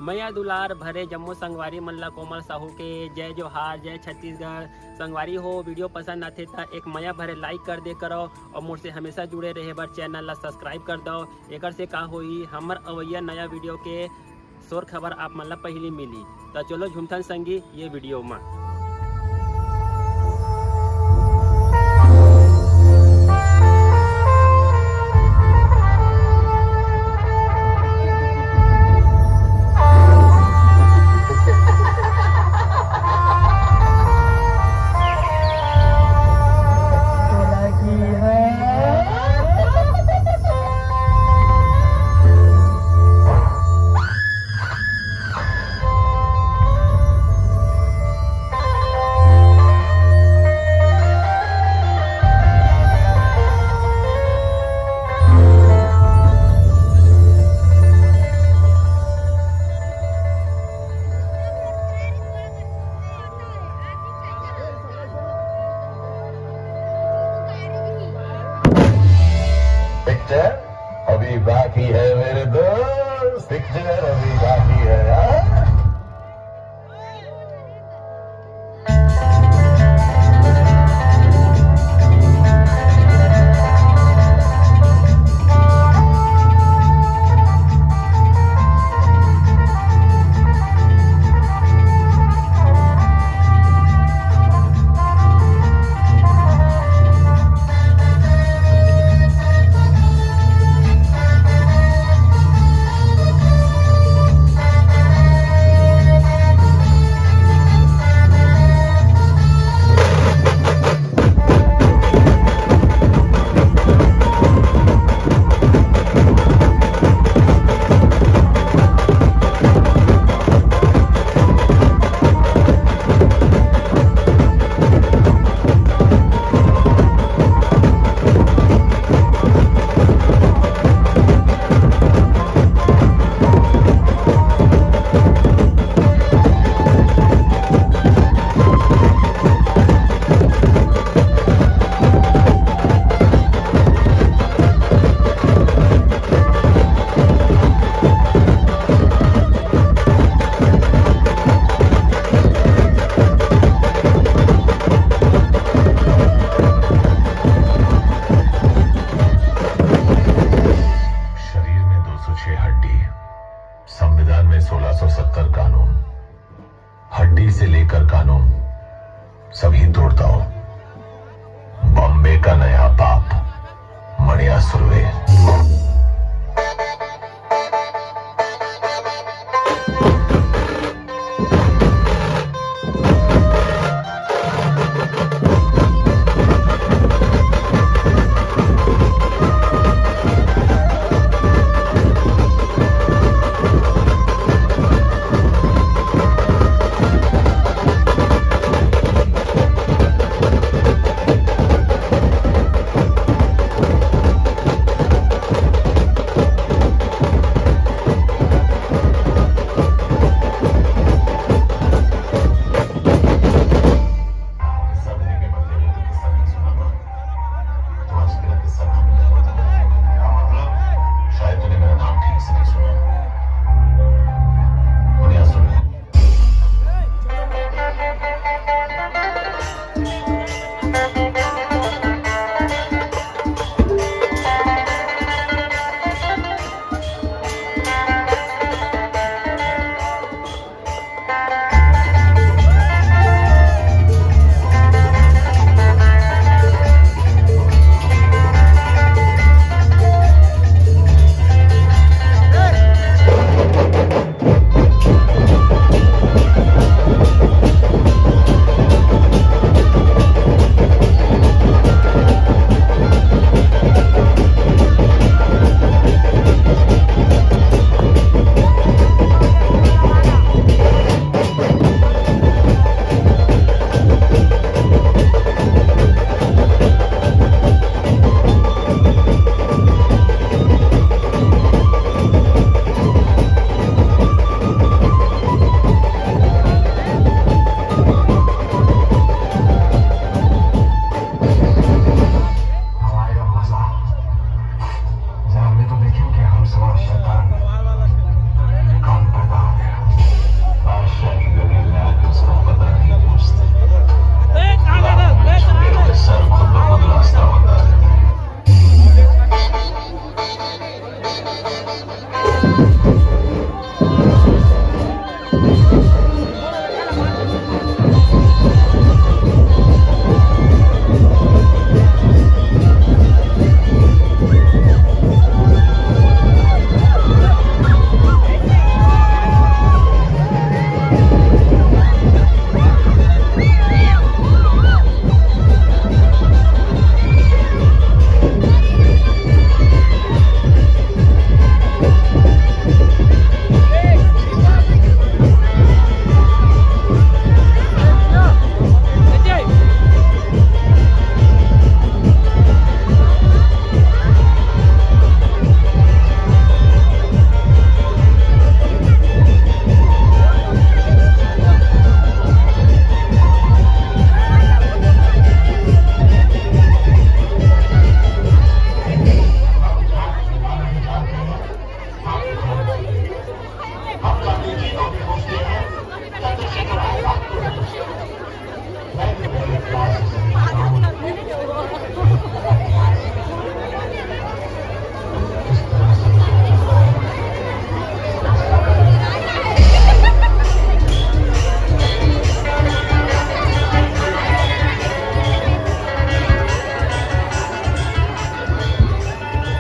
मैया दुलार भरे जम्मू संगवारी मल्ला कोमल साहू के जय जोहार, जय छत्तीसगढ़। संगवारी हो वीडियो पसंद आते तो एक मैया भरे लाइक कर दे करो और मुझसे हमेशा जुड़े रहे बर चैनल ला सब्सक्राइब कर दो। एक से का होई हमर अवैया नया वीडियो के शोर खबर आप मन ला पहली मिली। तो चलो झुमथन संगी ये वीडियो में। अभी बाकी है मेरे दोस्त, पिक्चर अभी बाकी है यार। संविधान में 1670 कानून, हड्डी से लेकर कानून सभी तोड़ता हूं। बॉम्बे का नया पाप मणिया सुरवे।